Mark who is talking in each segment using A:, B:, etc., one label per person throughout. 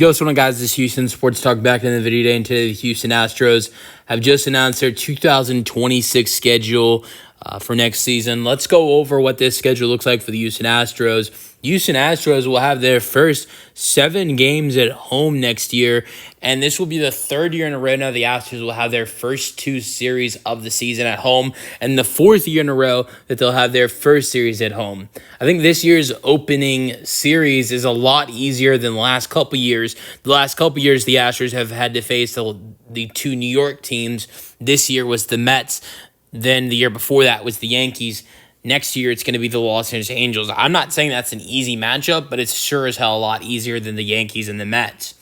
A: Yo, what's going on, guys? This is Houston Sports Talk back in the video today, and today the Houston Astros have just announced their 2026 schedule for next season. Let's go over what this schedule looks like for the Houston Astros. Houston Astros will have their first 7 games at home next year, and this will be the third year in a row now the Astros will have their first 2 series of the season at home, and the 4th year in a row that they'll have their first series at home. I think this year's opening series is a lot easier than the last couple years. The last couple years, the Astros have had to face the 2 New York teams. This year was the Mets. Then the year before that was the Yankees. Next year, it's going to be the Los Angeles Angels. I'm not saying that's an easy matchup, but it's sure as hell a lot easier than the Yankees and the Mets.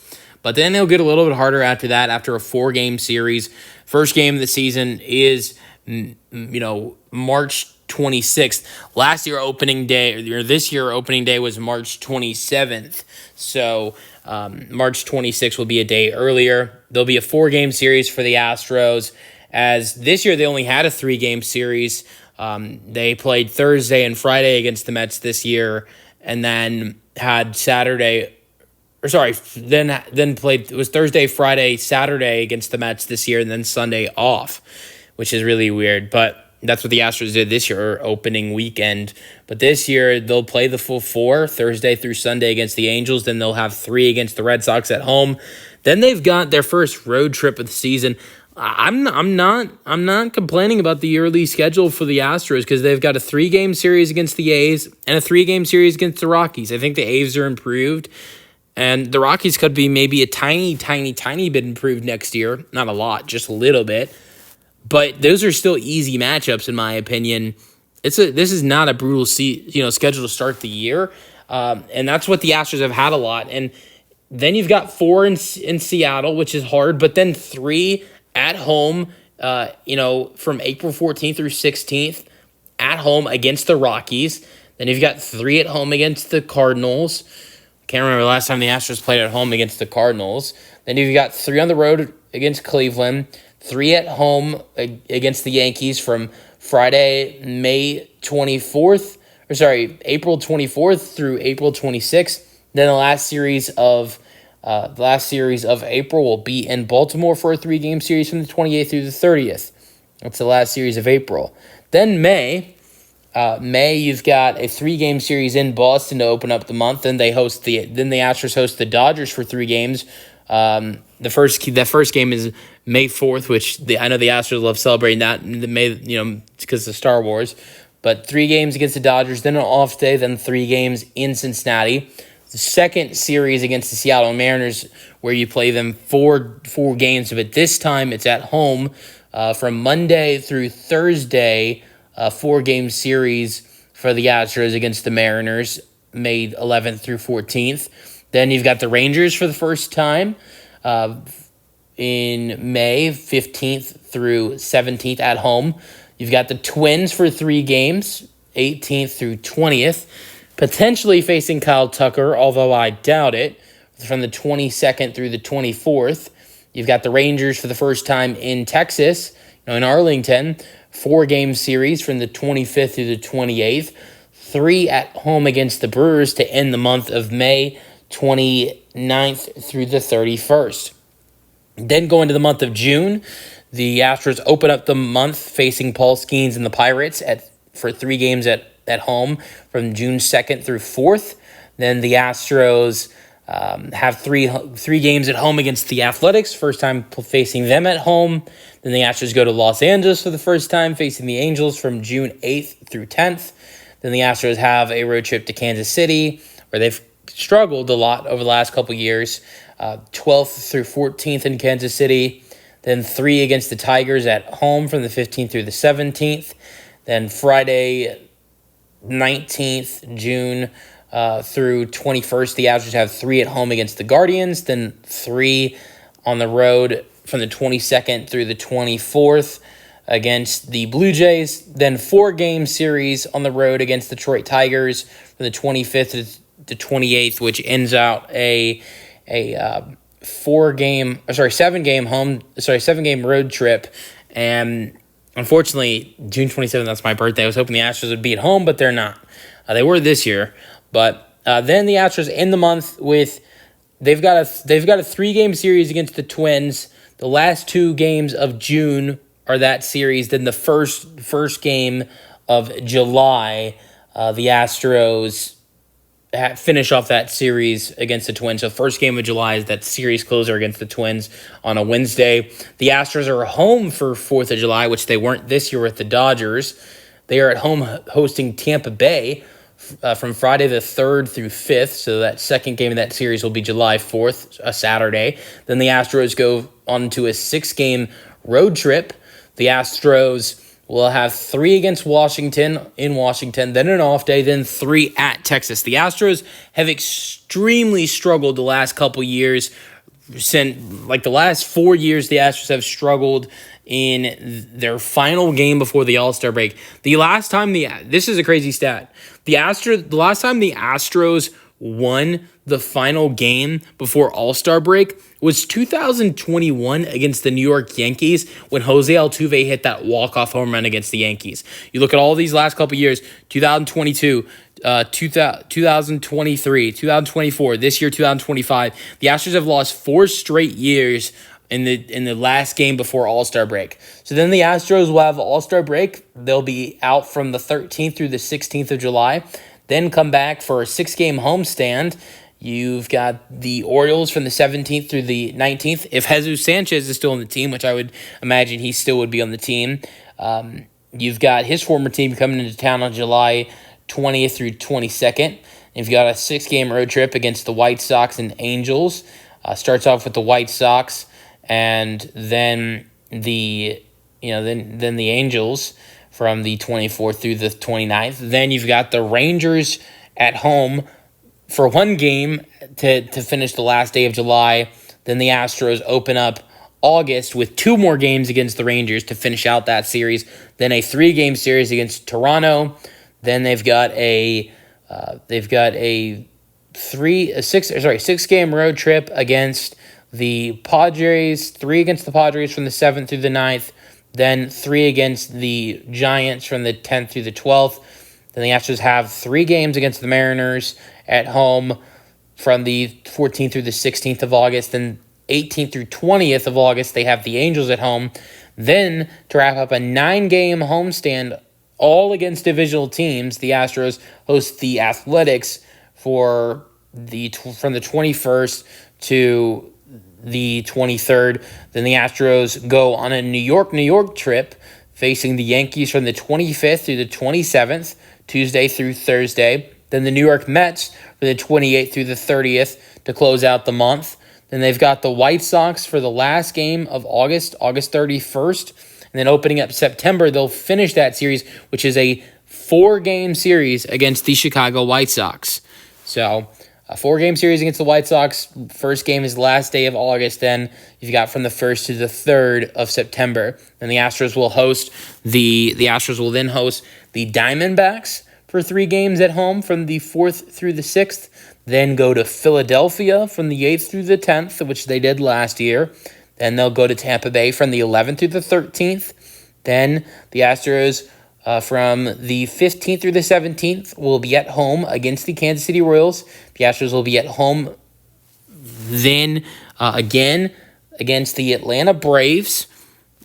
A: But then it'll get a little bit harder after that, after a 4-game series. First game of the season is, March 26th. Last year opening day, or this year opening day was March 27th. So March 26th will be a day earlier. There'll be a 4-game series for the Astros, as this year they only had a 3-game series. They played Thursday and Friday against the Mets this year, and then had then played, it was Thursday, Friday, Saturday against the Mets this year, and then Sunday off, which is really weird. But that's what the Astros did this year, opening weekend. But this year, they'll play the full 4, Thursday through Sunday against the Angels. Then they'll have 3 against the Red Sox at home. Then they've got their first road trip of the season. I'm not complaining about the early schedule for the Astros, because they've got a 3-game series against the A's and a 3-game series against the Rockies. I think the A's are improved, and the Rockies could be maybe a tiny bit improved next year. Not a lot, just a little bit. But those are still easy matchups, in my opinion. This is not a brutal schedule to start the year, and that's what the Astros have had a lot. And then you've got 4 in Seattle, which is hard, but then 3 at home, from April 14th through 16th, at home against the Rockies. Then you've got 3 at home against the Cardinals. Can't remember the last time the Astros played at home against the Cardinals. Then you've got 3 on the road against Cleveland, 3 at home against the Yankees from Friday, April 24th through April 26th. Then the last series of April will be in Baltimore for a 3-game series from the 28th through the 30th. That's the last series of April. Then May, you've got a 3-game series in Boston to open up the month. Then the Astros host the Dodgers for 3 games. The first game is May 4th, which I know the Astros love celebrating that. Because of Star Wars. But 3 games against the Dodgers, then an off day, then 3 games in Cincinnati. The second series against the Seattle Mariners, where you play them 4 games, but this time it's at home from Monday through Thursday, a 4-game series for the Astros against the Mariners, May 11th through 14th. Then you've got the Rangers for the first time in May 15th through 17th at home. You've got the Twins for 3 games, 18th through 20th. Potentially facing Kyle Tucker, although I doubt it, from the 22nd through the 24th. You've got the Rangers for the first time in Texas, in Arlington, 4-game series from the 25th through the 28th. 3 at home against the Brewers to end the month of May 29th through the 31st. Then going to the month of June, the Astros open up the month facing Paul Skeens and the Pirates for 3 games at home from June 2nd through 4th. Then the Astros have three games at home against the Athletics, first time facing them at home. Then the Astros go to Los Angeles for the first time, facing the Angels from June 8th through 10th. Then the Astros have a road trip to Kansas City, where they've struggled a lot over the last couple years, 12th through 14th in Kansas City. Then 3 against the Tigers at home from the 15th through the 17th. Then Friday, 19th June through 21st, the Astros have 3 at home against the Guardians, then 3 on the road from the 22nd through the 24th against the Blue Jays, then 4-game series on the road against the Detroit Tigers from the 25th to the 28th, which ends out a 7-game road trip. And unfortunately, June 27th, that's my birthday. I was hoping the Astros would be at home, but they're not. They were this year. But then the Astros end the month with they've got a 3-game series against the Twins. The last 2 games of June are that series. Then the first game of July, the Astros finish off that series against the Twins. So first game of July is that series closer against the Twins on a Wednesday. The Astros are home for 4th of July, which they weren't this year with the Dodgers. They are at home hosting Tampa Bay from Friday the 3rd through 5th. So that second game of that series will be July 4th, a Saturday. Then the Astros go on to a 6-game road trip. The Astros will have 3 against Washington in Washington, then an off day, then 3 at Texas. The Astros have extremely struggled the last couple years. The last 4 years, the Astros have struggled in their final game before the All-Star break. This is a crazy stat. The last time the Astros won the final game before All-Star break was 2021 against the New York Yankees when Jose Altuve hit that walk-off home run against the Yankees. You look at all these last couple years, 2022, 2023, 2024, this year 2025. The Astros have lost 4 straight years in the last game before All-Star break. So then the Astros will have All-Star break. They'll be out from the 13th through the 16th of July. Then come back for a 6-game homestand. You've got the Orioles from the 17th through the 19th. If Jesus Sanchez is still on the team, which I would imagine he still would be on the team, you've got his former team coming into town on July 20th through 22nd. You've got a 6-game road trip against the White Sox and Angels. Starts off with the White Sox, and then the Angels from the 24th through the 29th. Then you've got the Rangers at home for 1 game to finish the last day of July. Then the Astros open up August with 2 more games against the Rangers to finish out that series. Then a 3-game series against Toronto. Then they've got a 6-game road trip against the Padres. 3 against the Padres from the 7th through the 9th. Then 3 against the Giants from the 10th through the 12th. Then the Astros have 3 games against the Mariners at home from the 14th through the 16th of August. Then 18th through 20th of August, they have the Angels at home. Then to wrap up a 9-game homestand, all against divisional teams, the Astros host the Athletics from the 21st to the 23rd. Then the Astros go on a New York trip facing the Yankees from the 25th through the 27th, Tuesday through Thursday. Then the New York Mets from the 28th through the 30th to close out the month. Then they've got the White Sox for the last game of August 31st. And then opening up September, they'll finish that series, which is a 4-game series against the Chicago White Sox. So a 4-game series against the White Sox. First game is the last day of August. Then you've got from the 1st to the 3rd of September. Then the Astros will then host the Diamondbacks for 3 games at home from the 4th through the 6th. Then go to Philadelphia from the 8th through the 10th, which they did last year. Then they'll go to Tampa Bay from the 11th through the 13th. Then the Astros from the 15th through the 17th will be at home against the Kansas City Royals. The Astros will be at home then again against the Atlanta Braves.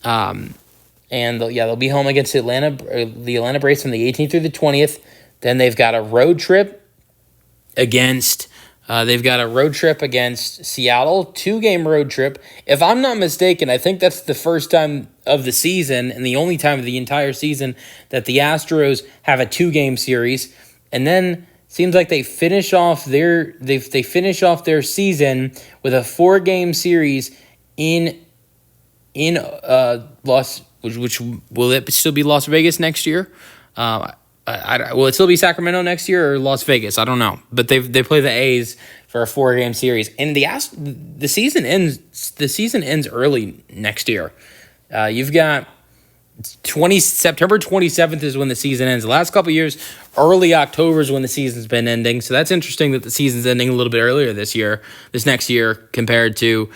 A: They'll be home against the Atlanta Braves from the 18th through the 20th. Then they've got a road trip against Seattle, 2-game road trip. If I'm not mistaken, I think that's the first time of the season and the only time of the entire season that the Astros have a 2-game series. And then seems like they finish off their season with a 4-game series in which will it still be Las Vegas next year? Will it still be Sacramento next year or Las Vegas? I don't know. But they play the A's for a 4-game series, and the season ends. The season ends early next year. You've got September 27th is when the season ends. The last couple of years, early October is when the season's been ending. So that's interesting that the season's ending a little bit earlier this next year compared to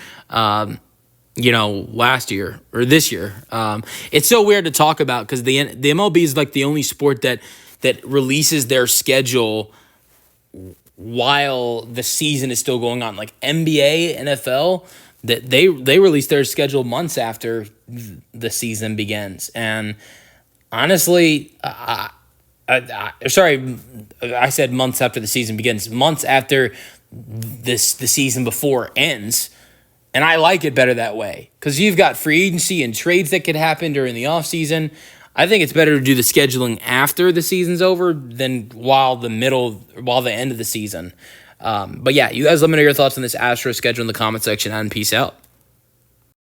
A: last year or this year. It's so weird to talk about because the MLB is like the only sport that releases their schedule while the season is still going on. Like NBA, NFL, that they release their schedule months after the season begins. And honestly, sorry, I said months after the season begins. Months after the season before ends. And I like it better that way because you've got free agency and trades that could happen during the offseason. I think it's better to do the scheduling after the season's over than while the end of the season. But yeah, you guys let me know your thoughts on this Astros schedule in the comment section, and peace out.